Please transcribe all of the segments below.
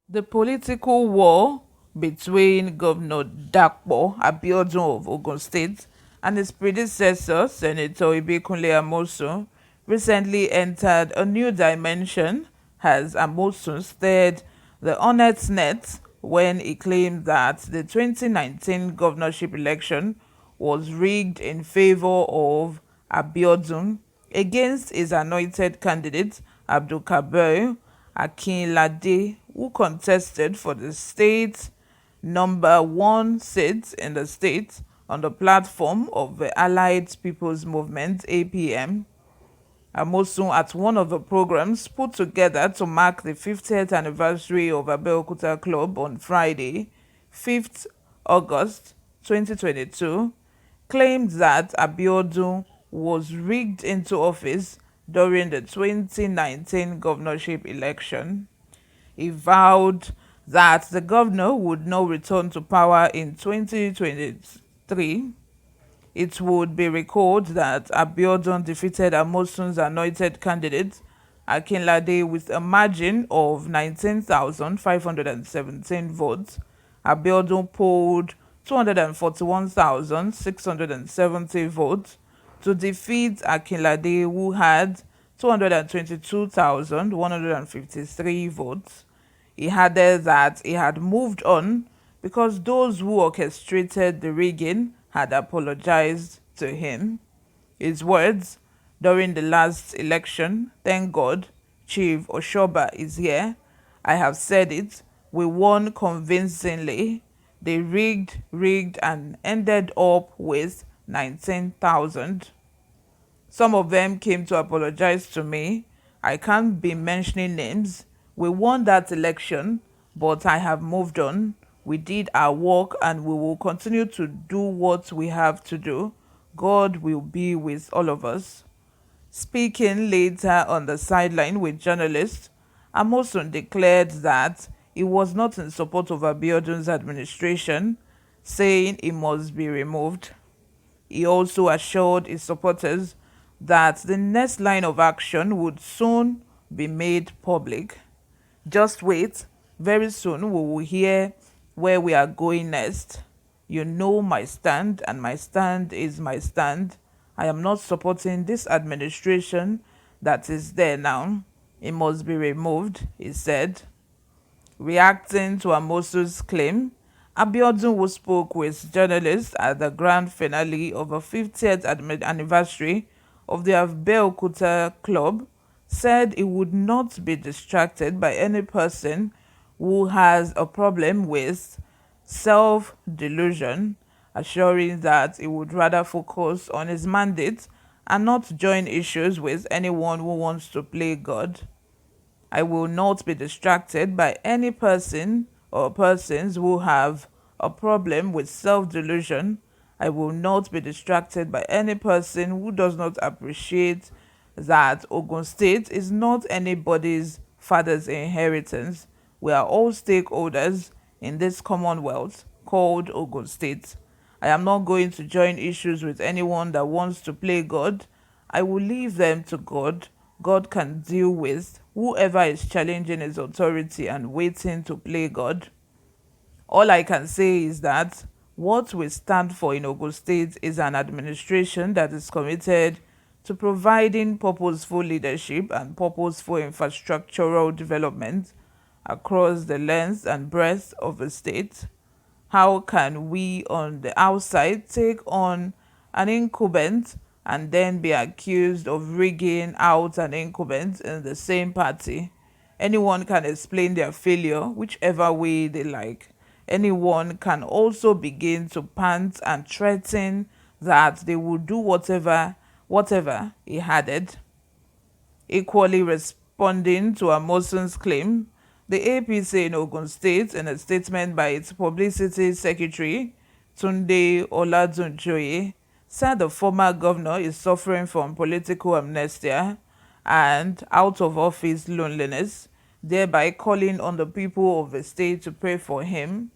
The political war between Governor Dakpo Abiodun of Ogun State and his predecessor, Senator Ibikunle Amosun, recently entered a new dimension as Amosun stirred the hornet's net when he claimed that the 2019 governorship election was rigged in favor of Abiodun against his anointed candidate Abdulkabir Akinlade, who contested for the state number one seat in the state on the platform of the Allied People's Movement (APM). Amosun, at one of the programs put together to mark the 50th anniversary of Abeokuta Club on Friday, 5th August 2022, claimed that Abiodun was rigged into office during the 2019 governorship election. He vowed that the governor would not return to power in 2023. It would be recalled that Abiodun defeated Amosun's anointed candidate Akinlade with a margin of 19,517 votes. Abiodun polled 241,670 votes to defeat Akinlade, who had 222,153 votes. He added that he had moved on because those who orchestrated the rigging had apologized to him. His words: during the last election, thank God, Chief Oshoba is here. I have said it. We won convincingly. They rigged, and ended up with 19,000. Some of them came to apologize to me. I can't be mentioning names. We won that election, but I have moved on. We did our work and we will continue to do what we have to do. God will be with all of us. Speaking later on the sideline with journalists, Amosun declared that he was not in support of Abiodun's administration, saying he must be removed. He also assured his supporters that the next line of action would soon be made public. Just wait, very soon we will hear where we are going next. You know my stand, and my stand is my stand. I am not supporting this administration that is there now. It must be removed, he said. Reacting to Amosu's claim, Abiodun, who spoke with journalists at the grand finale of a 50th anniversary of the Abeokuta Club, said he would not be distracted by any person who has a problem with self-delusion, assuring that he would rather focus on his mandate and not join issues with anyone who wants to play God. I will not be distracted by any person or persons who have a problem with self-delusion. I will not be distracted by any person who does not appreciate that Ogun State is not anybody's father's inheritance. We are all stakeholders in this commonwealth called Ogun State. I am not going to join issues with anyone that wants to play God. I will leave them to God. God can deal with whoever is challenging his authority and waiting to play God. All I can say is that what we stand for in Ogun State is an administration that is committed to providing purposeful leadership and purposeful infrastructural development across the length and breadth of the state. How can we on the outside take on an incumbent and then be accused of rigging out an incumbent in the same party? Anyone can explain their failure whichever way they like. Anyone can also begin to pant and threaten that they will do whatever, he added. Equally responding to Amosun's claim, the APC in Ogun State, in a statement by its publicity secretary, Tunde Oladunjoye, said the former governor is suffering from political amnesia and out-of-office loneliness, thereby calling on the people of the state to pray for him.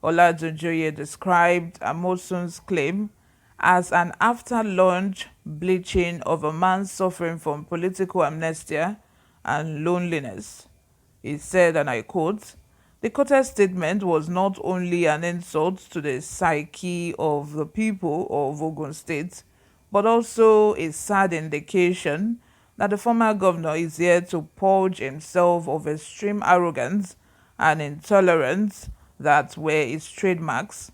Oladunjoye described Amosun's claim as an after-lunch bleaching of a man suffering from political amnesia and loneliness. He said, and I quote, The quoted statement was not only an insult to the psyche of the people of Ogun State, but also a sad indication that the former governor is here to purge himself of extreme arrogance and intolerance that were his trademarks,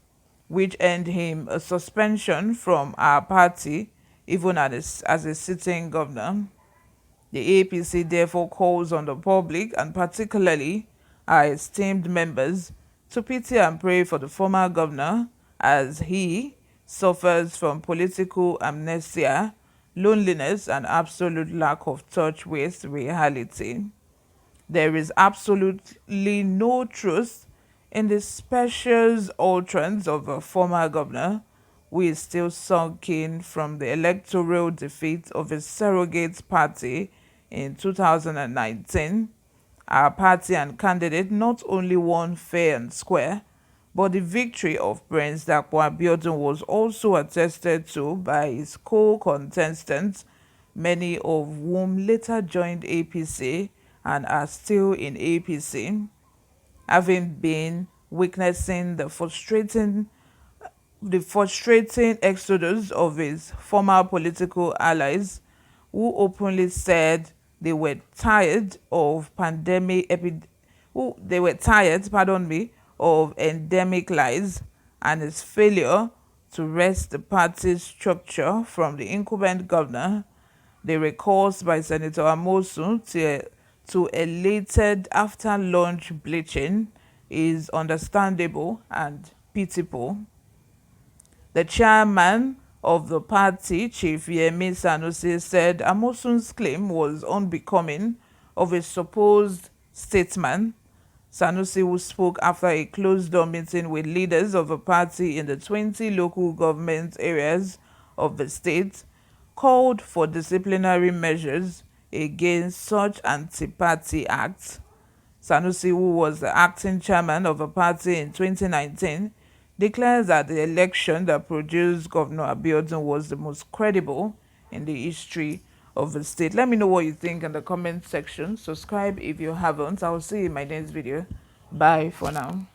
which earned him a suspension from our party even as a sitting governor. The APC therefore calls on the public, and particularly our esteemed members, to pity and pray for the former governor as he suffers from political amnesia, loneliness, and absolute lack of touch with reality. There is absolutely no truth in the specious utterance of a former governor who is still sunken from the electoral defeat of his surrogate party in 2019. Our party and candidate not only won fair and square, but the victory of Prince Abiodun was also attested to by his co-contestants, many of whom later joined APC and are still in APC, having been witnessing the frustrating exodus of his former political allies who openly said they were tired of of endemic lies and his failure to wrest the party's structure from the incumbent governor. The recourse by Senator Amusan to elated after lunch bleaching is understandable and pitiable. The chairman of the party, Chief Yemi Sanusi, said Amosun's claim was unbecoming of a supposed statesman. Sanusi, who spoke after a closed-door meeting with leaders of the party in the 20 local government areas of the state, called for disciplinary measures against such anti-party acts. Sanusi, who was the acting chairman of the party in 2019, declares that the election that produced Governor Abiodun was the most credible in the history of the state. Let me know what you think in the comment section. Subscribe if you haven't. I will see you in my next video. Bye for now.